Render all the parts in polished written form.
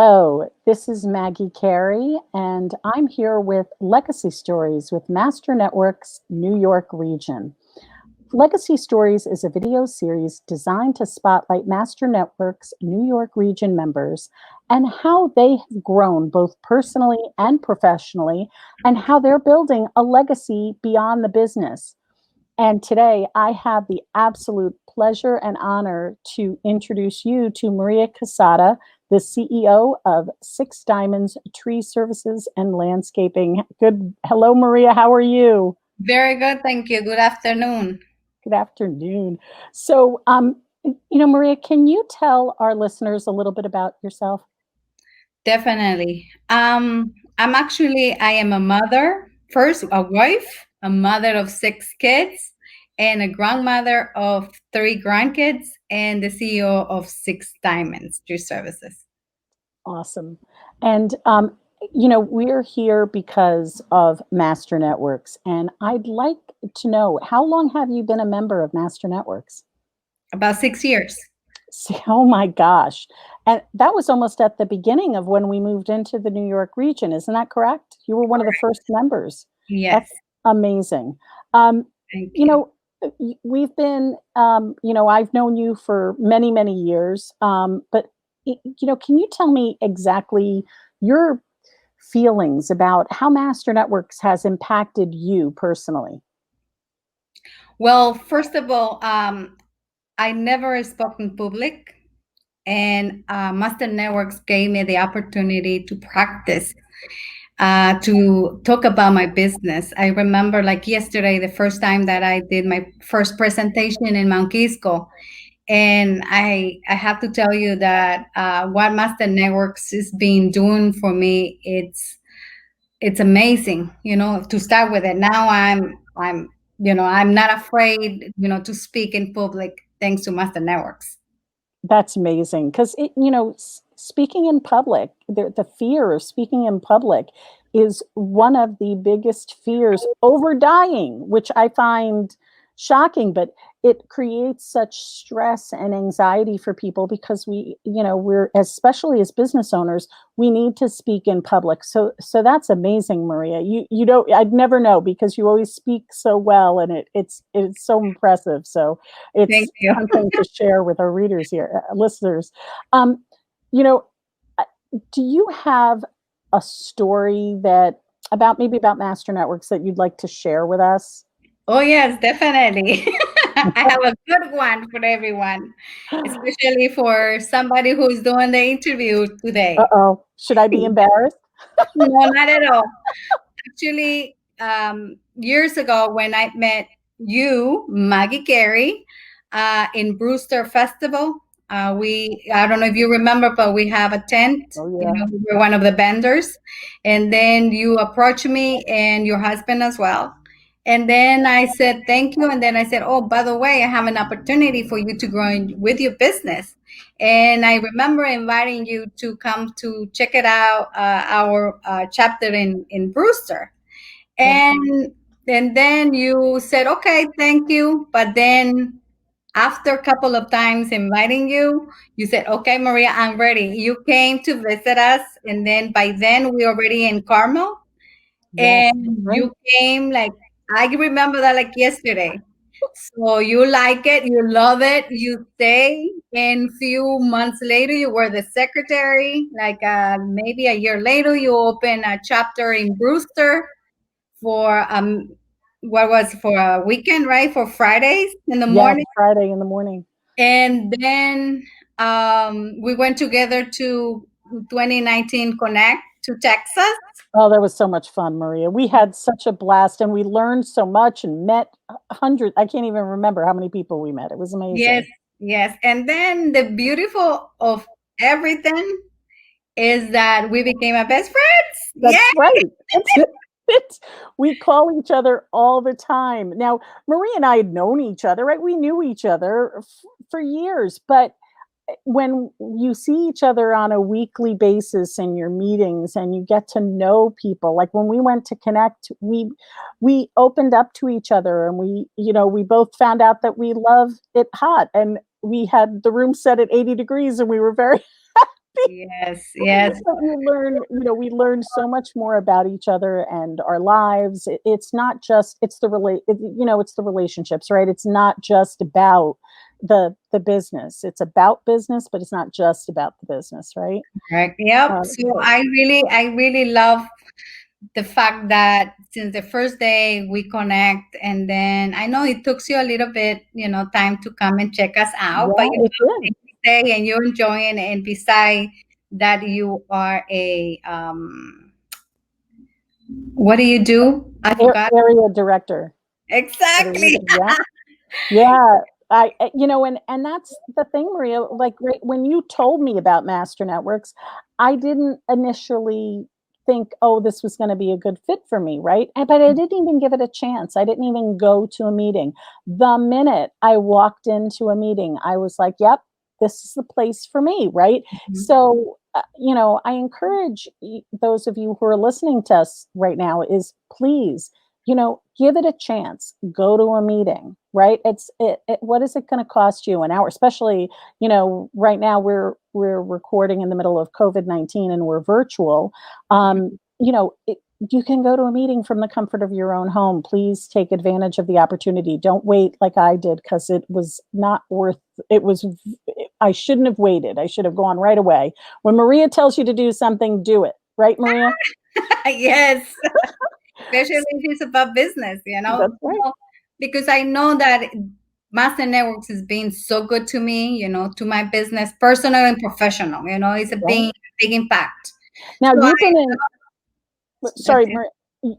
Hello, this is Maggie Carey, and I'm here with Legacy Stories with Master Network's New York region. Legacy Stories is a video series designed to spotlight Master Network's New York region members and how they have grown both personally and professionally, and how they're building a legacy beyond the business. And today I have the absolute pleasure and honor to introduce you to Maria Casada, the CEO of Six Diamonds Tree Services and Landscaping. Hello, Maria. How are you? Very good, thank you. Good afternoon. Good afternoon. So, Maria, can you tell our listeners a little bit about yourself? Definitely. I am a mother, first a wife, a mother of six kids, and a grandmother of three grandkids, and the CEO of Six Diamonds Tree Services. Awesome. And, we're here because of Master Networks, and I'd like to know how long have you been a member of Master Networks? About 6 years. Oh my gosh. And that was almost at the beginning of when we moved into the New York region, isn't that correct? You were one of the first members. Yes, That's amazing. Um, thank you you. know, we've been, I've known you for many, many years. Can you tell me exactly your feelings about how Master Networks has impacted you personally? Well, first of all, I never spoke in public, and Master Networks gave me the opportunity to practice to talk about my business. I remember like yesterday, the first time that I did my first presentation in Mount Kisco. And I have to tell you that what Master Networks is being doing for me, it's amazing, to start with it. Now I'm not afraid, to speak in public thanks to Master Networks. That's amazing because speaking in public, the fear of speaking in public is one of the biggest fears over dying, which I find shocking, but it creates such stress and anxiety for people because we're, especially as business owners, we need to speak in public. So that's amazing, Maria. You don't, I'd never know because you always speak so well, and it's so impressive. So Thank it's you. something to share with our readers here, listeners. Um, you know, uh, do you have a story that about Master Networks that you'd like to share with us? Oh, yes, definitely. I have a good one for everyone, especially for somebody who's doing the interview today. Uh-oh. Should I be embarrassed? No, not at all. Actually, years ago when I met you, Maggie Carey, in Brewster Festival, I don't know if you remember, but we have a tent. Oh yeah. We were one of the vendors, and then you approached me and your husband as well. And then I said thank you, and then I said, oh, by the way, I have an opportunity for you to grow with your business. And I remember inviting you to come to check it out, our chapter in Brewster. Yeah. And then you said, okay, thank you. But then after a couple of times inviting you, you said, okay, Maria, I'm ready. You came to visit us. And then by then we already in Carmel. Yes. And Right. you came like, I remember that like yesterday. So you like it, you love it, you stay, and few months later you were the secretary. Like maybe a year later, you open a chapter in Brewster for what was for a weekend, right? For Fridays in the Yes, morning, Friday in the morning. and then we went together to 2019 Connect to Texas. Oh, that was so much fun, Maria. We had such a blast and we learned so much and met hundreds. I can't even remember how many people we met. It was Yes, amazing. yes, and then the beautiful of everything is that we became a best friends. Yeah. That's right. That's it. We call each other all the time. Now, Maria and I had known each other, right? We knew each other for years, but when you see each other on a weekly basis in your meetings and you get to know people, like when we went to Connect, we opened up to each other and we both found out that we love it hot, and we had the room set at 80 degrees and we were very Yes, yes, But you learn, we learn so much more about each other and our lives. It's not just, it's the relationships, right? It's not just about the business. It's about business, but it's not just about the business, right? correct. Yep. So So I really love the fact that since the first day we connect, and then I know it took you a little bit, time to come and check us out, but yeah, it did. you stay and you're enjoying, and beside that, you are what do you do? I forgot. Area director for the Exactly. region. Yeah. Yeah, and that's the thing, Maria. Like, right when you told me about Master Networks, I didn't initially think, oh, this was going to be a good fit for me, right? But I didn't even give it a chance. I didn't even go to a meeting. The minute I walked into a meeting, I was like, yep, this is the place for me, right? Mhm. So, I encourage those of you who are listening to us right now is please, give it a chance, go to a meeting, right? What is it going to cost you an hour, especially, right now we're recording in the middle of COVID-19 and we're virtual. You can go to a meeting from the comfort of your own home. Please take advantage of the opportunity. Don't wait like I did, because it was not worth it was I shouldn't have waited. I should have gone right away. When Maria tells you to do something, do it, right, Maria? Yes, especially if it's about business, That's right. because I know that Master Networks is being so good to me, to my business, personal and professional. It's a Right. big impact. Now So you've been in that's sorry, Maria,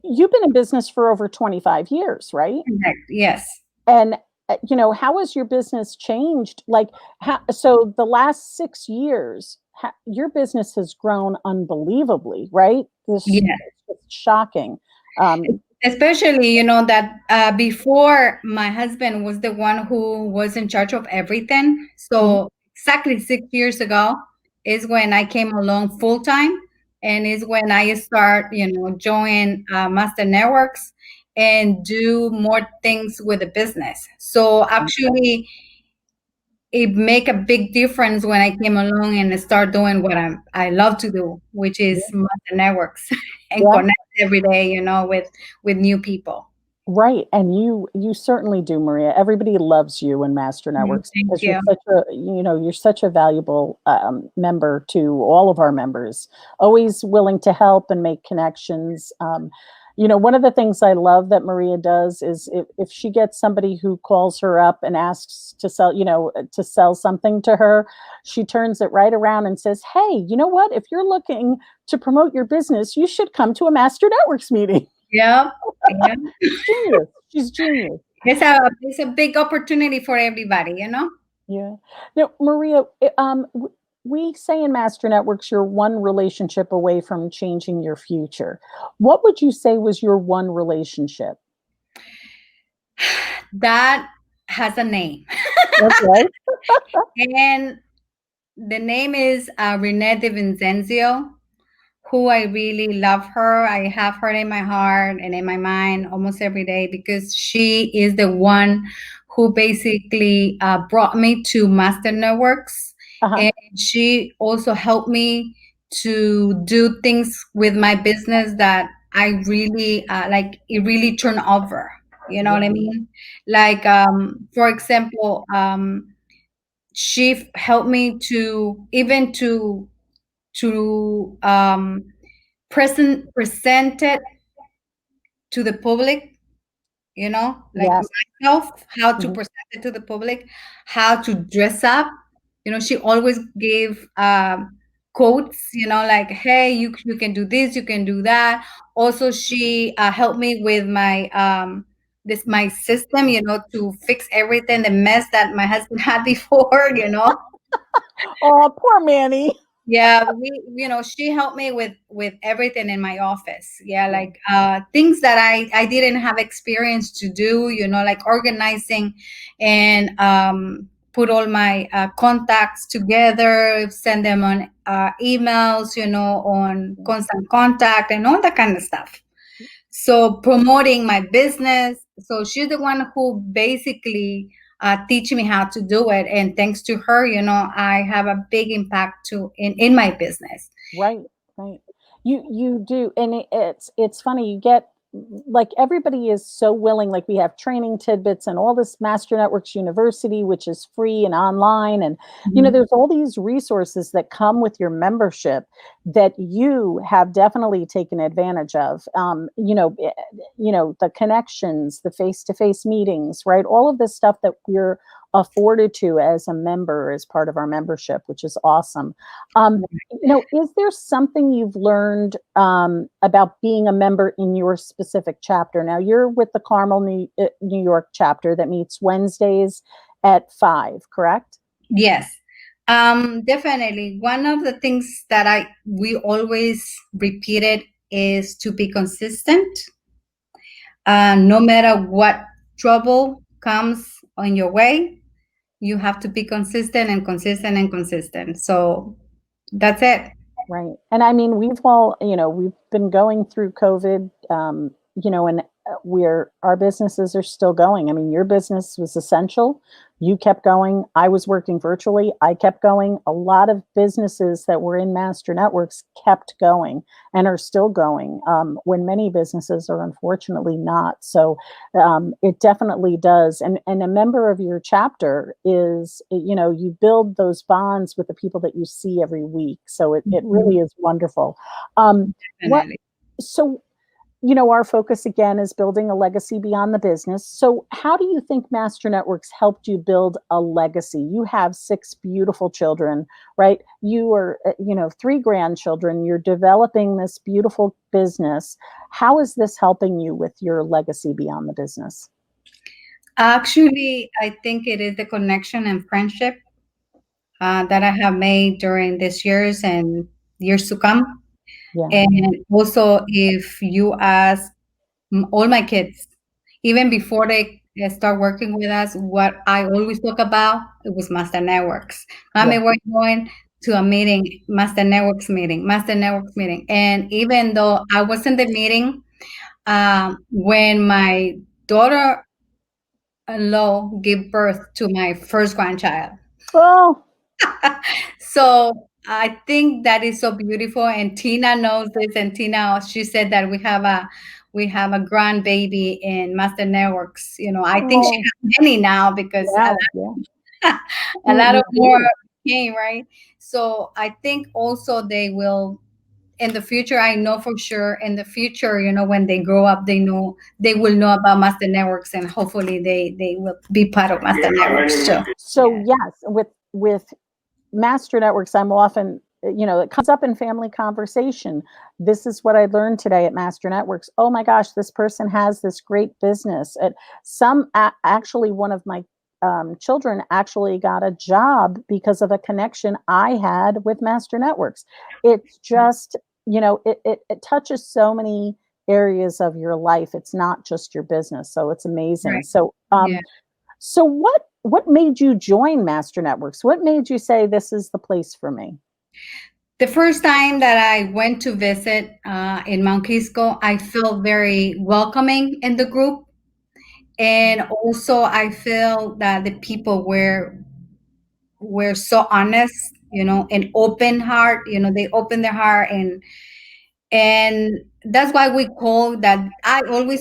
you've been in business for over 25 years, right? correct. Yes. And how has your business changed? Like, so the last 6 years, your business has grown unbelievably, right? This Yeah. it's shocking. Um, Especially, that before my husband was the one who was in charge of everything. mhm, So exactly 6 years ago is when I came along full time, and is when I start, join Master Networks and do more things with the business. So actually, it make a big difference when I came along and start doing what I love to do, which is yeah, Master Networks and yeah. connect every day, with new people. Right, and you certainly do, Maria. Everybody loves you in Master Networks Thank because you. you're such a valuable member to all of our members. Always willing to help and make connections. One of the things I love that Maria does is if she gets somebody who calls her up and asks to sell something to her, she turns it right around and says, "Hey, you know what? If you're looking to promote your business, you should come to a Master Networks meeting." Yeah. Yeah. It's genius. She's genius. It's a big opportunity for everybody. Yeah. Now, Maria, we say in Master Networks, you're one relationship away from changing your future. What would you say was your one relationship? That has a name. Okay. And the name is Renee Di Vincenzio, who I really love her. I have her in my heart and in my mind almost every day, because she is the one who basically brought me to Master Networks. Uh-huh. And she also helped me to do things with my business that I really like, it really turned over. You know what I Yeah. mean? Like, for example, she helped me to even to present it to the public, like Yes. myself, how to Mhm. present it to the public, how to dress up. She always gave quotes, like, hey, you can do this, you can do that. Also, she helped me with my system, to fix everything, the mess that my husband had before. Oh, poor Manny. Yeah, she helped me with everything in my office. Yeah, Yeah. like things that I didn't have experience to do, like organizing and put all my contacts together, send them on emails, on Yeah. constant contact and all that kind of stuff. So promoting my business. So she's the one who basically teaching me how to do it. And thanks to her, I have a big impact too in my business. Right, right. You do, and it's funny. You get like everybody is so willing. Like we have training tidbits and all this Master Networks University, which is free and online, and Mhm. there's all these resources that come with your membership that you have definitely taken advantage of. The connections, the face-to-face meetings, right? All of this stuff that we're afforded to as a member as part of our membership, which is awesome. Um, is there something you've learned about being a member in your specific chapter? Now, you're with the Carmel, New York chapter that meets Wednesdays at 5, correct? Yes. Definitely. One of the things that we always repeated is to be consistent. No matter what trouble comes on your way, you have to be consistent and consistent and consistent. So that's it. Right. And I mean, we've been going through COVID, and our businesses are still going. I mean, your business was essential. You kept going. I was working virtually. I kept going. A lot of businesses that were in Master Networks kept going and are still going, when many businesses are unfortunately not. So it definitely does. And a member of your chapter is, you build those bonds with the people that you see every week. So it Mhm. really is wonderful. What Definitely. so our focus again is building a legacy beyond the business. So how do you think Master Networks helped you build a legacy? You have 6 beautiful children, right? You are, 3 grandchildren. You're developing this beautiful business. How is this helping you with your legacy beyond the business? Actually, I think it is the connection and friendship that I have made during these years and years to come. Yeah. And also, if you ask all my kids, even before they start working with us, what I always talk about, it was Master Networks. Yeah. Mommy, we're going to a meeting, Master Networks meeting. And even though I was in the meeting, when my daughter-in-law gave birth to my first grandchild. Oh, So I think that is so beautiful, and Tina knows this. And Tina, she said that we have a grandbaby in Master Networks. I think she oh, has many now because yeah, yeah. a lot of You more do. came, right. So I think also they will in the future. I know for sure in the future, when they grow up, they will know about Master Networks, and hopefully they will be part of Master Networks too. So yes, with Master Networks, I'm often, it comes up in family conversation. This is what I learned today at Master Networks. Oh my gosh, this person has this great business. Actually, one of my children actually got a job because of a connection I had with Master Networks. It's just, it touches so many areas of your life. It's not just your business. So it's amazing. Right. So, Yeah. so what made you join Master Networks? What made you say this is the place for me? The first time that I went to visit in Mount Kisco, I felt very welcoming in the group. And also I feel that the people were so honest, and open heart, they opened their heart, and that's why I always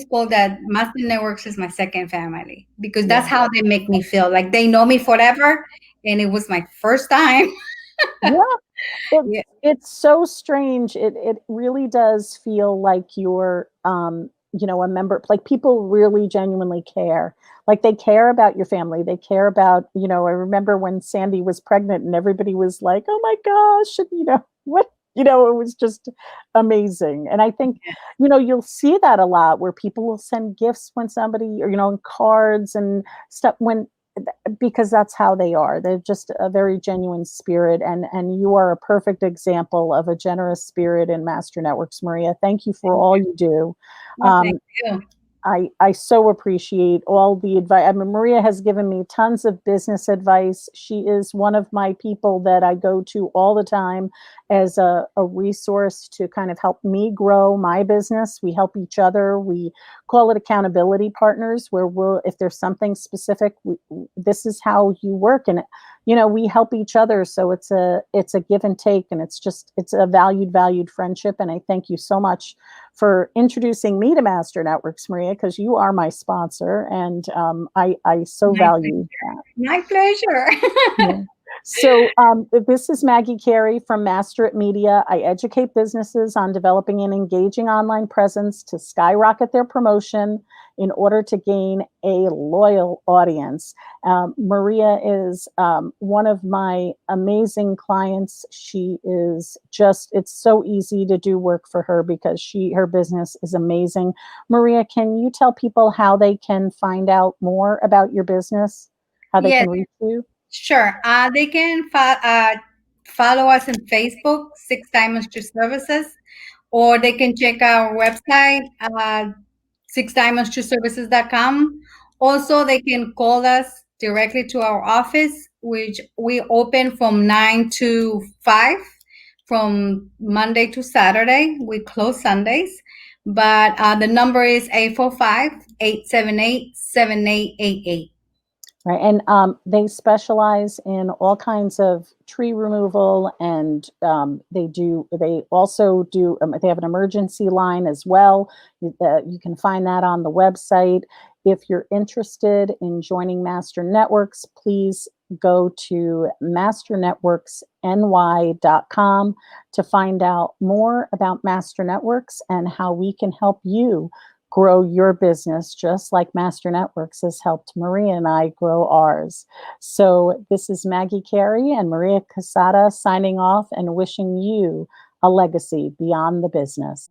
call that Master Networks is my second family, because that's Yeah. how they make me feel. Like they know me forever, and it was my first time. Yeah. Yeah. It's so strange. It really does feel like you're a member, like people really genuinely care. Like they care about your family. They care about, I remember when Sandy was pregnant and everybody was like, "Oh my gosh," and, what it was just amazing. And I think, you'll see that a lot where people will send gifts when somebody, or, and cards and stuff because that's how they are. They're just a very genuine spirit, and you are a perfect example of a generous spirit in Master Networks, Maria. Thank you for all you do. Well, thank Um, you. I so appreciate all the advice. I mean, Maria has given me tons of business advice. She is one of my people that I go to all the time as a resource to kind of help me grow my business. We help each other. We call it accountability partners, where we'll, if there's something specific, this is how you work, and we help each other. So it's a give and take, and it's a valued friendship. And I thank you so much for introducing me to Master Networks, Maria, because you are my sponsor, and I so My value pleasure. that. My pleasure. Yeah. So this is Maggie Carey from Master It Media. I educate businesses on developing an engaging online presence to skyrocket their promotion in order to gain a loyal audience. Maria is one of my amazing clients. She is it's so easy to do work for her because her business is amazing. Maria, can you tell people how they can find out more about your business, how they Yes, can reach you? sure. They can follow us on Facebook, Six Diamonds to Services, or they can check our website, sixdiamondstoservices.com. Also, they can call us directly to our office, which we open from 9 to 5, from Monday to Saturday. We close Sundays, but the number is 845-878-7888. Right, and they specialize in all kinds of tree removal, and they also do. They have an emergency line as well. You can find that on the website. If you're interested in joining Master Networks, please go to masternetworksny.com to find out more about Master Networks and how we can help you grow your business, just like Master Networks has helped Maria and I grow ours. So this is Maggie Carey and Maria Quezada signing off and wishing you a legacy beyond the business.